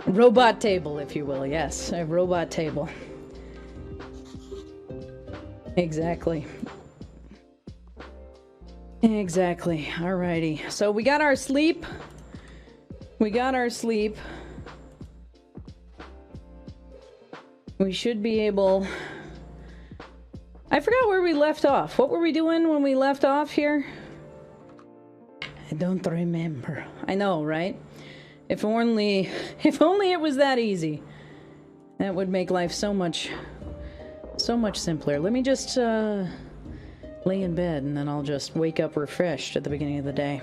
Robot table, if you will. Yes, a robot table. Exactly. Exactly. Alrighty. So we got our sleep. We got our sleep. We should be able... I forgot where we left off. What were we doing when we left off here? I don't remember. I know, right? If only it was that easy. That would make life so much simpler. Let me just lay in bed and then I'll just wake up refreshed at the beginning of the day.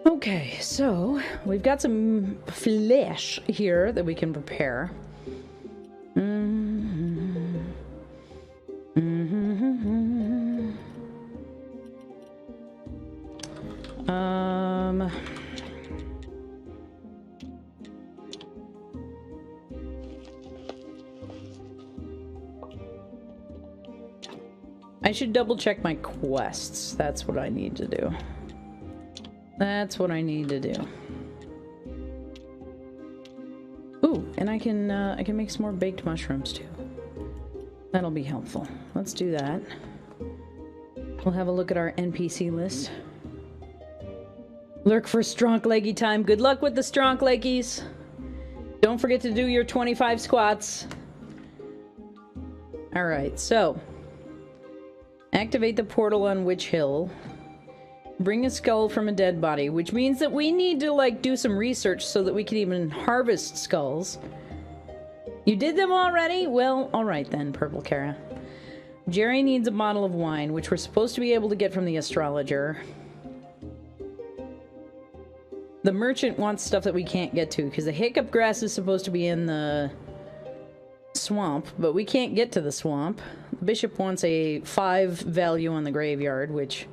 Okay, so we've got some flesh here that we can prepare. I should double check my quests. That's what I need to do. That's what I need to do. Ooh, and I can make some more baked mushrooms too. That'll be helpful. Let's do that. We'll have a look at our NPC list. Lurk for strong leggy time. Good luck with the strong leggies. Don't forget to do your 25 squats. Alright, so... activate the portal on Witch Hill. Bring a skull from a dead body, which means that we need to, like, do some research so that we can even harvest skulls. You did them already? Well, alright then, Purple Kara. Jerry needs a bottle of wine, which we're supposed to be able to get from the astrologer. The merchant wants stuff that we can't get to, because the hiccup grass is supposed to be in the swamp, but we can't get to the swamp. The bishop wants a 5 value on the graveyard, which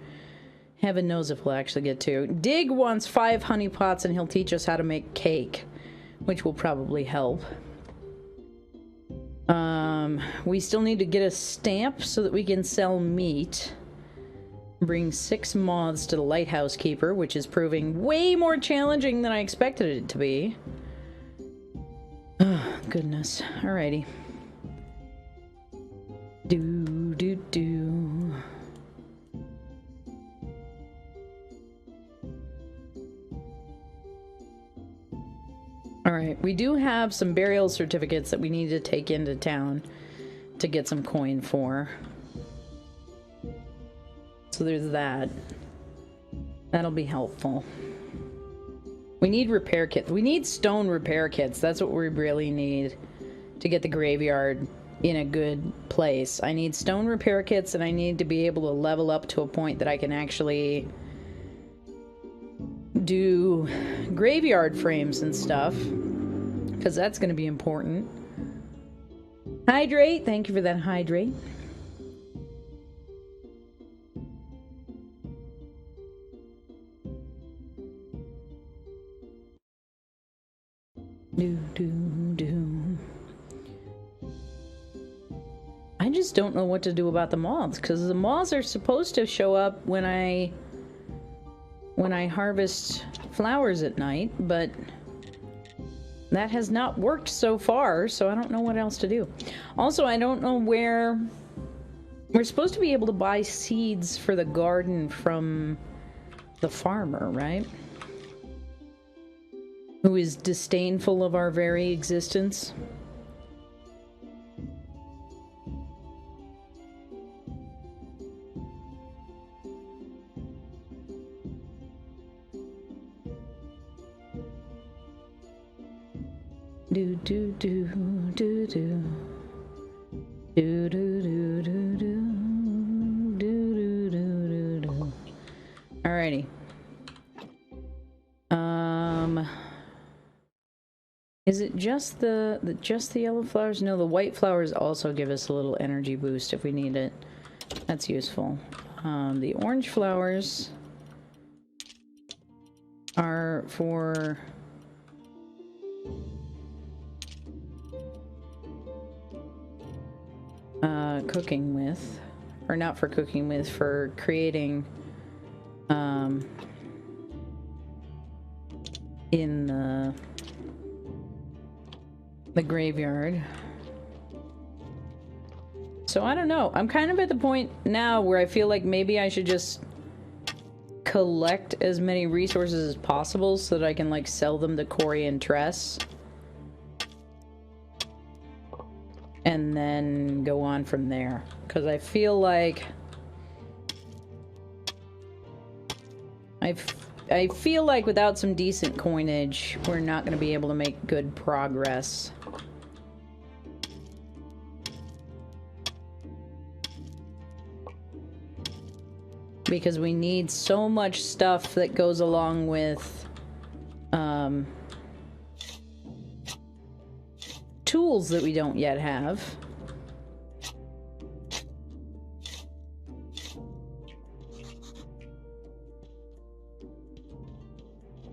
heaven knows if we'll actually get to. Dig wants 5 honey pots, and he'll teach us how to make cake, which will probably help. We still need to get a stamp so that we can sell meat. Bring 6 moths to the lighthouse keeper, which is proving way more challenging than I expected it to be. Oh, goodness. Alrighty. Do. Alright, we do have some burial certificates that we need to take into town to get some coin for. So there's that. That'll be helpful. We need repair kits. We need stone repair kits. That's what we really need to get the graveyard in a good place. I need stone repair kits, and I need to be able to level up to a point that I can actually do graveyard frames and stuff, because that's going to be important. Hydrate. Thank you for that hydrate. I just don't know what to do about the moths, because the moths are supposed to show up when I harvest flowers at night, but that has not worked so far, so I don't know what else to do. Also, I don't know where... We're supposed to be able to buy seeds for the garden from the farmer, right? Who is disdainful of our very existence. Alrighty. Is it just the yellow flowers? No, the white flowers also give us a little energy boost if we need it. That's useful. The orange flowers are for cooking with, or not for cooking with, for creating in the the graveyard. So I don't know. I'm kind of at the point now where I feel like maybe I should just collect as many resources as possible so that I can, like, sell them to Corey and Tress. And then go on from there. Because I feel like... I feel like without some decent coinage, we're not going to be able to make good progress. Because we need so much stuff that goes along with tools that we don't yet have.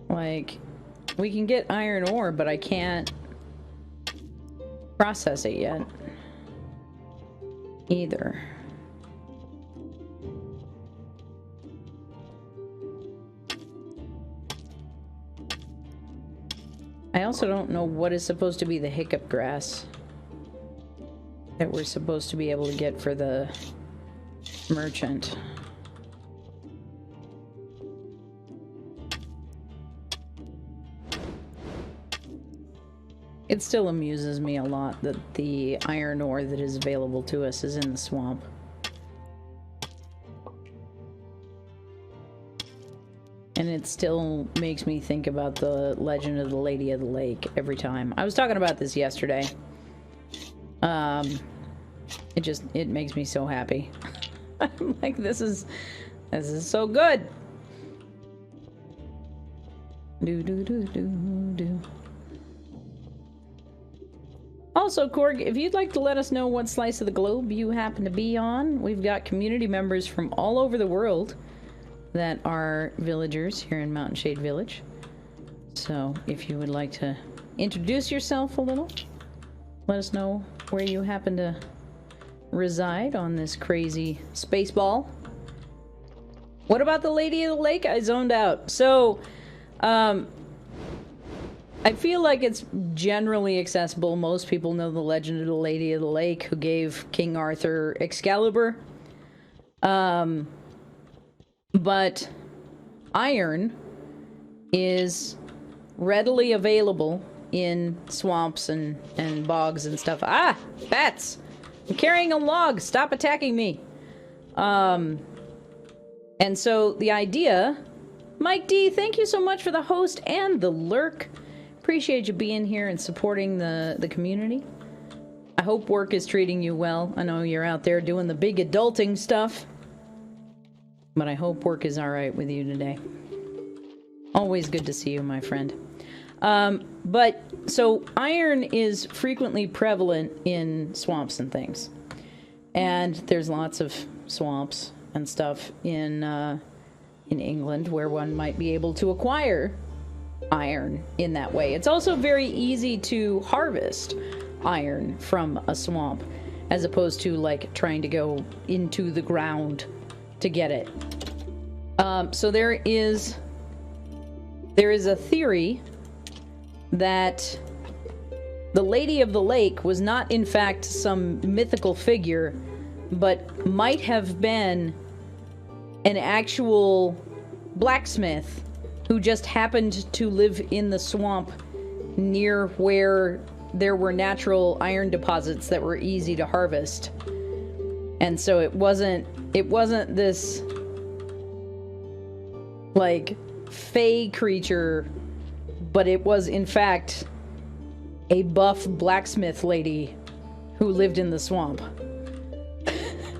Like, we can get iron ore, but I can't process it yet either. I also don't know what is supposed to be the hiccup grass that we're supposed to be able to get for the merchant. It still amuses me a lot that the iron ore that is available to us is in the swamp. And it still makes me think about the Legend of the Lady of the Lake every time. I was talking about this yesterday. It makes me so happy. I'm like, this is so good. Do. Also, Korg, if you'd like to let us know what slice of the globe you happen to be on, we've got community members from all over the world that are villagers here in Mountain Shade Village. So, if you would like to introduce yourself a little, let us know where you happen to reside on this crazy space ball. What about the Lady of the Lake? I zoned out. So, I feel like it's generally accessible. Most people know the Legend of the Lady of the Lake, who gave King Arthur Excalibur. But iron is readily available in swamps and bogs and stuff. Ah! Bats! I'm carrying a log! Stop attacking me! And so the idea... Mike D, thank you so much for the host and the lurk. Appreciate you being here and supporting the community. I hope work is treating you well. I know you're out there doing the big adulting stuff. But I hope work is alright with you today. Always good to see you, my friend. So iron is frequently prevalent in swamps and things. And there's lots of swamps and stuff in England where one might be able to acquire iron in that way. It's also very easy to harvest iron from a swamp, as opposed to, like, trying to go into the ground to get it. So there is a theory that the Lady of the Lake was not in fact some mythical figure, but might have been an actual blacksmith who just happened to live in the swamp near where there were natural iron deposits that were easy to harvest. And so it wasn't this, like, fey creature, but it was in fact a buff blacksmith lady who lived in the swamp.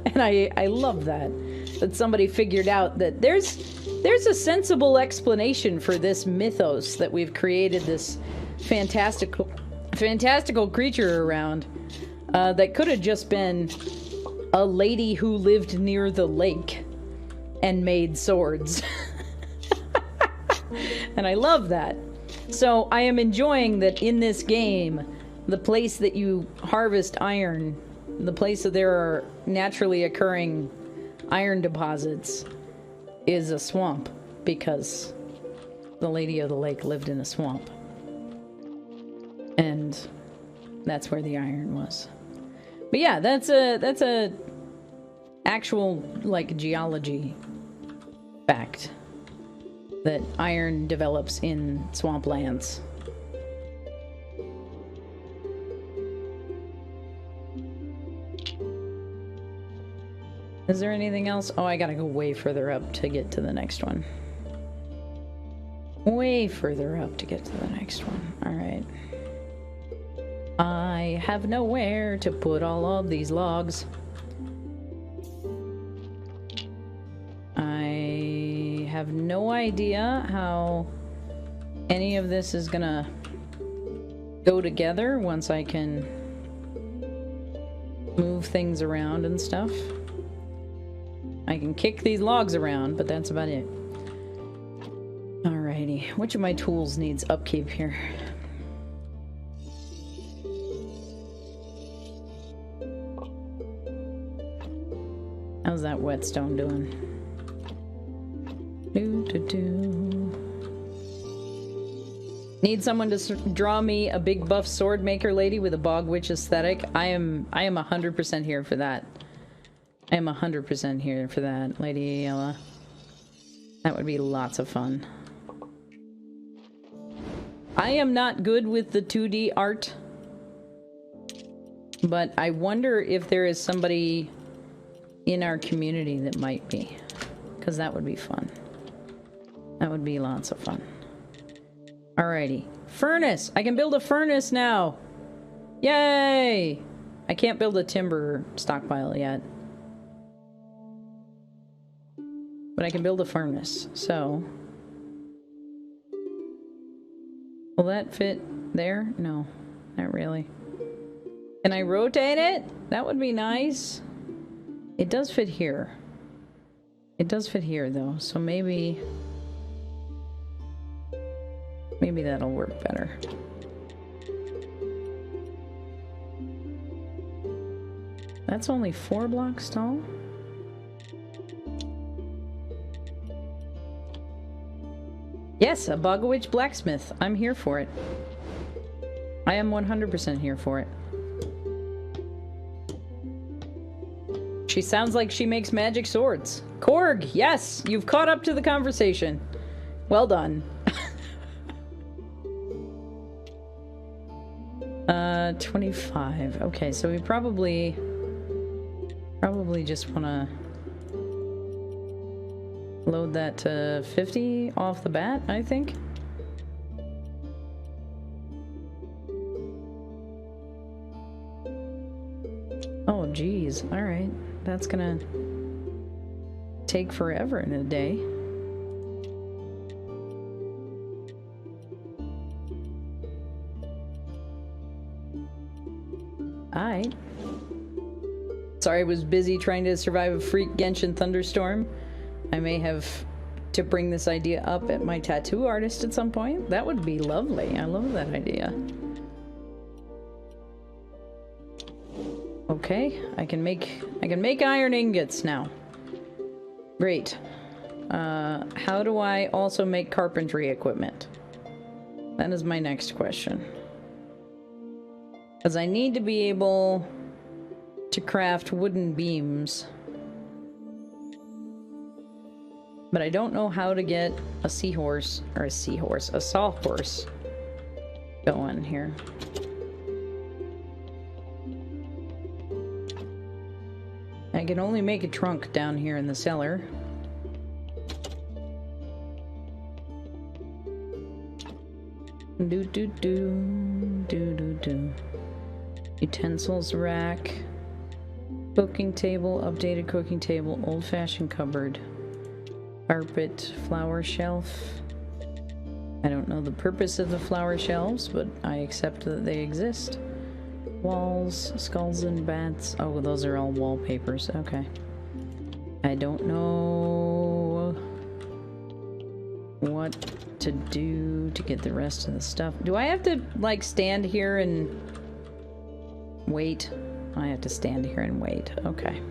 And I love that somebody figured out that there's a sensible explanation for this mythos that we've created, this fantastical creature around, that could have just been a lady who lived near the lake and made swords. And I love that. So I am enjoying that in this game, the place that you harvest iron, the place that there are naturally occurring iron deposits, is a swamp, because the Lady of the Lake lived in a swamp. And That's where the iron was. But yeah, that's a actual, like, geology fact. That iron develops in swamplands. Is there anything else? Oh, I gotta go way further up to get to the next one. Way further up to get to the next one. Alright. I have nowhere to put all of these logs. I have no idea how any of this is gonna go together once I can move things around and stuff. I can kick these logs around, but that's about it. Alrighty. Which of my tools needs upkeep here? How's that whetstone doing? Need someone to draw me a big buff sword maker lady with a bog witch aesthetic? I am 100% here for that. I am 100% here for that, Lady Ayala. That would be lots of fun. I am not good with the 2D art, but I wonder if there is somebody in our community that might be, because that would be fun. That would be lots of fun. Alrighty. Furnace! I can build a furnace now! Yay! I can't build a timber stockpile yet. But I can build a furnace, so... Will that fit there? No, not really. Can I rotate it? That would be nice. It does fit here. It does fit here, though, so maybe... Maybe that'll work better. That's only 4 blocks tall? Yes, a Bogowitch blacksmith. I'm here for it. I am 100% here for it. She sounds like she makes magic swords. Korg, yes! You've caught up to the conversation. Well done. 25. Okay, so we probably just want to load that to 50 off the bat, I think. Oh, geez. All right. That's gonna take forever in a day. Alright. Sorry, I was busy trying to survive a freak Genshin thunderstorm. I may have to bring this idea up at my tattoo artist at some point. That would be lovely. I love that idea. Okay, I can make iron ingots now. Great. How do I also make carpentry equipment? That is my next question. Because I need to be able to craft wooden beams. But I don't know how to get a sawhorse going here. I can only make a trunk down here in the cellar. Utensils rack. Cooking table, updated cooking table, old-fashioned cupboard. Carpet, flower shelf. I don't know the purpose of the flower shelves, but I accept that they exist. Walls, skulls and bats. Oh, those are all wallpapers. Okay. I don't know what to do to get the rest of the stuff. Do I have to, like, stand here and wait? I have to stand here and wait. Okay.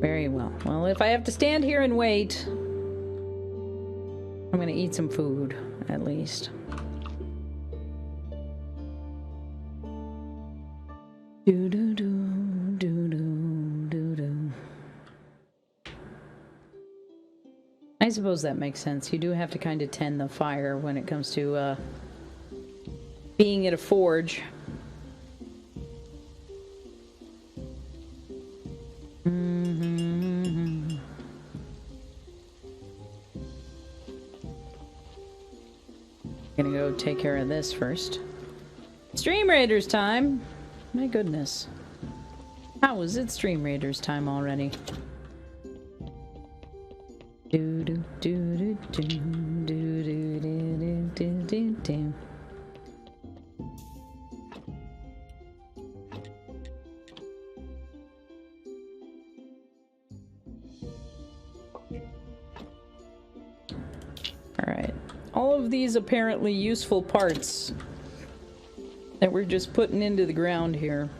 Very well. Well, if I have to stand here and wait, I'm gonna eat some food, at least. Do do do do do do do. I suppose that makes sense. You do have to kind of tend the fire when it comes to being at a forge. Gonna go take care of this first. Stream Raiders time! My goodness. How is it Stream Raiders time already? Do do do do do do do do do do do. Alright. All of these apparently useful parts that we're just putting into the ground here.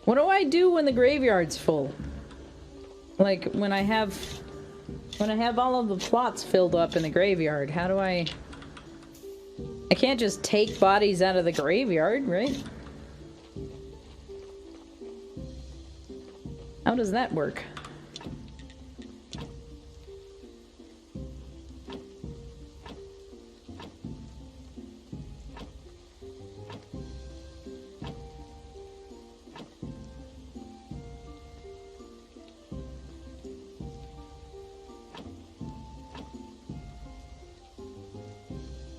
What do I do when the graveyard's full? Like, when I have all of the plots filled up in the graveyard, how do I can't just take bodies out of the graveyard, right? How does that work?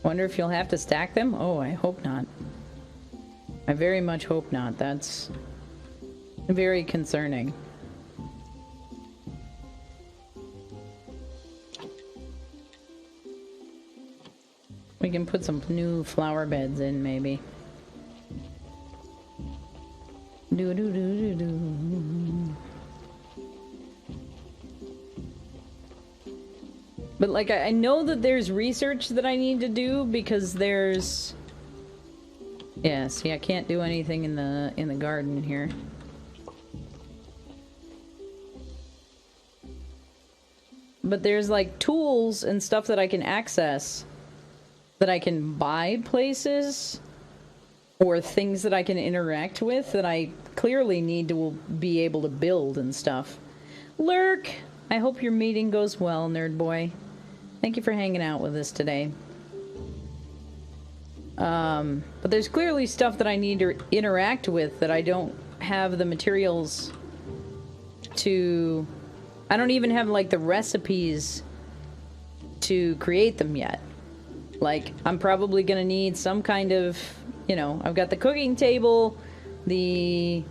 Wonder if you'll have to stack them? Oh, I hope not. I very much hope not. That's very concerning. We can put some new flower beds in, maybe. Do do do do do. But like, I know that there's research that I need to do because there's... Yeah, see, I can't do anything in the garden here. But there's like tools and stuff that I can access that I can buy places or things that I can interact with that I clearly need to be able to build and stuff. Lurk! I hope your meeting goes well, nerd boy. Thank you for hanging out with us today. But there's clearly stuff that I need to interact with that I don't have the materials to... I don't even have, like, the recipes to create them yet. Like, I'm probably gonna need some kind of, you know, I've got the cooking table, the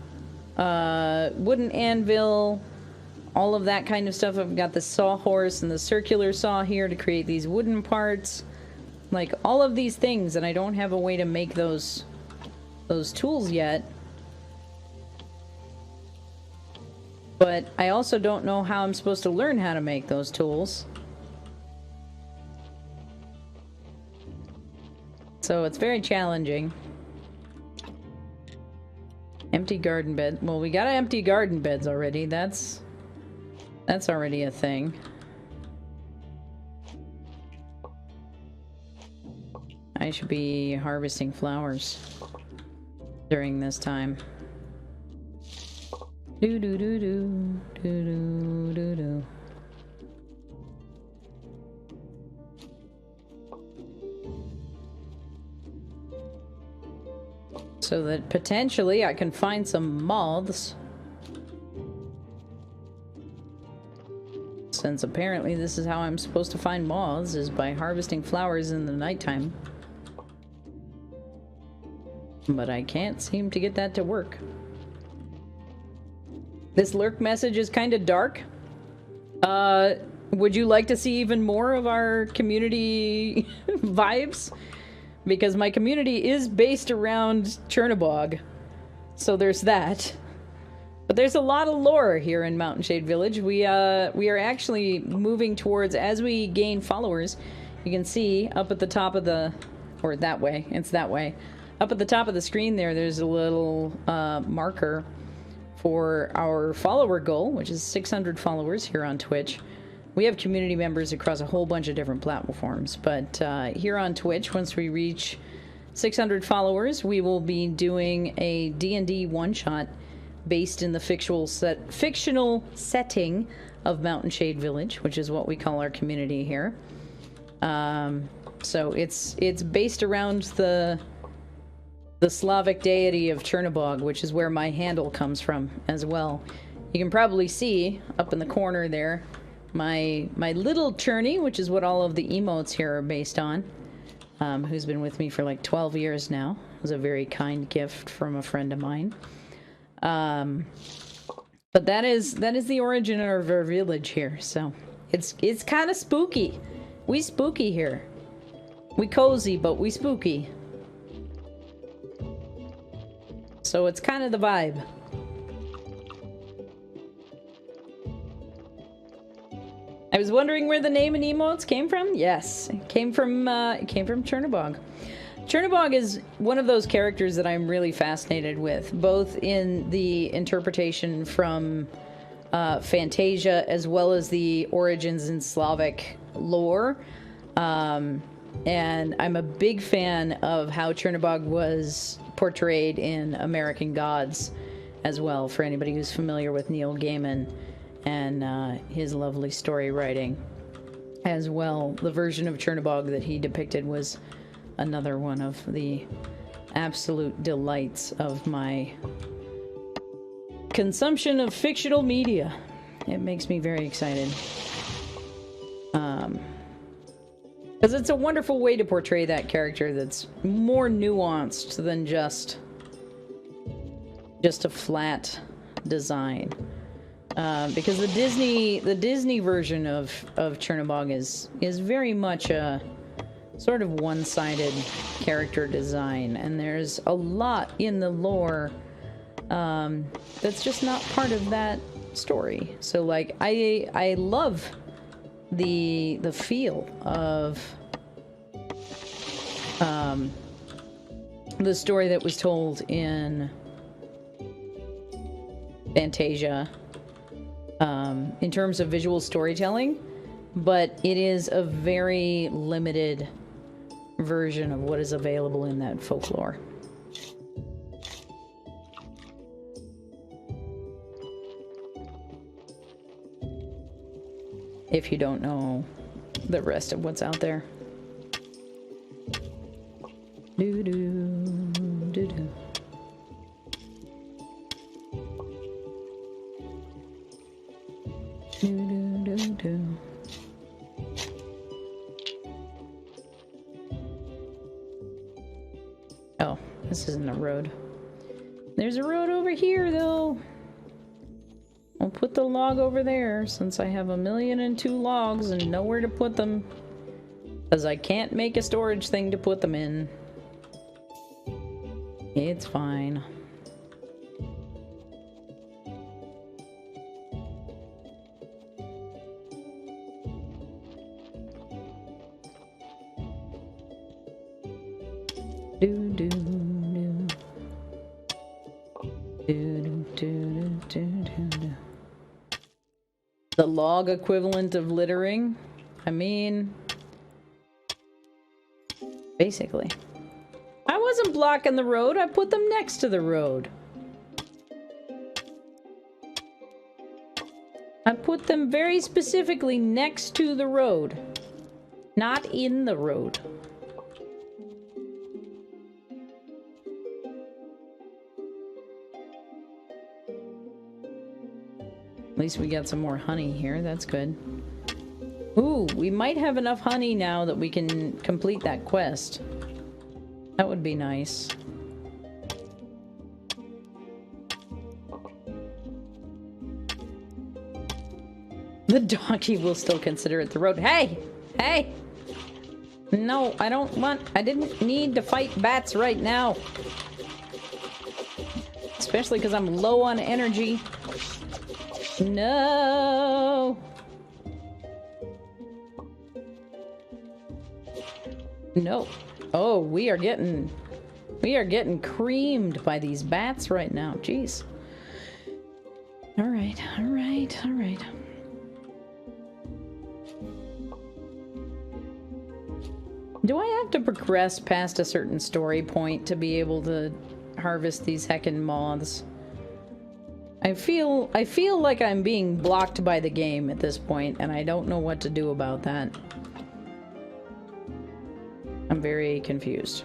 wooden anvil, all of that kind of stuff. I've got the sawhorse and the circular saw here to create these wooden parts. Like, all of these things, and I don't have a way to make those tools yet. But I also don't know how I'm supposed to learn how to make those tools. So it's very challenging. Empty garden bed. Well, we got empty garden beds already. That's already a thing. I should be harvesting flowers during this time. Do do do do do do do do. So that potentially I can find some moths. Since apparently this is how I'm supposed to find moths, is by harvesting flowers in the nighttime. But I can't seem to get that to work. This lurk message is kind of dark. Would you like to see even more of our community vibes? Because my community is based around Chernobog. So there's that. But there's a lot of lore here in Mountainshade Village. We are actually moving towards, as we gain followers, you can see up at the top of the, or that way, it's that way. Up at the top of the screen there's a little marker for our follower goal, which is 600 followers here on Twitch. We have community members across a whole bunch of different platforms, but here on Twitch, once we reach 600 followers, we will be doing a D&D one-shot based in the fictional setting of Mountain Shade Village, which is what we call our community here. So it's based around the Slavic deity of Chernobog, which is where my handle comes from as well. You can probably see up in the corner there my little Cherny, which is what all of the emotes here are based on, who's been with me for like 12 years now. It was a very kind gift from a friend of mine. But that is the origin of our village here. So it's kind of spooky. We spooky here. We cozy, but we spooky. So it's kind of the vibe. I was wondering where the name and emotes came from. Yes, it came from Chernobog. Chernobog is one of those characters that I'm really fascinated with, both in the interpretation from Fantasia as well as the origins in Slavic lore. And I'm a big fan of how Chernobog was portrayed in American Gods as well, for anybody who's familiar with Neil Gaiman and his lovely story writing as well. The version of Chernobog that he depicted was another one of the absolute delights of my consumption of fictional media. It makes me very excited. Because it's a wonderful way to portray that character that's more nuanced than just a flat design. Because the Disney version of Chernobog is very much a sort of one-sided character design, and there's a lot in the lore that's just not part of that story. So like I love the feel of the story that was told in Fantasia in terms of visual storytelling, but it is a very limited version of what is available in that folklore. If you don't know the rest of what's out there. Do do do do. Do do do do. Oh, this isn't a road. There's a road over here, though. I'll put the log over there, since I have 1,000,002 logs and nowhere to put them. Because I can't make a storage thing to put them in. It's fine. Do do do. Do do do do do do. The log equivalent of littering? I mean, basically. I wasn't blocking the road, I put them next to the road. I put them very specifically next to the road, not in the road. At least we got some more honey here, that's good. Ooh, we might have enough honey now that we can complete that quest. That would be nice. The donkey will still consider it the road. Hey! Hey! No, I didn't need to fight bats right now. Especially because I'm low on energy. No! No. Oh, we are getting creamed by these bats right now. Jeez. Alright, alright, alright. Do I have to progress past a certain story point to be able to harvest these heckin' moths? I feel like I'm being blocked by the game at this point, and I don't know what to do about that. I'm very confused.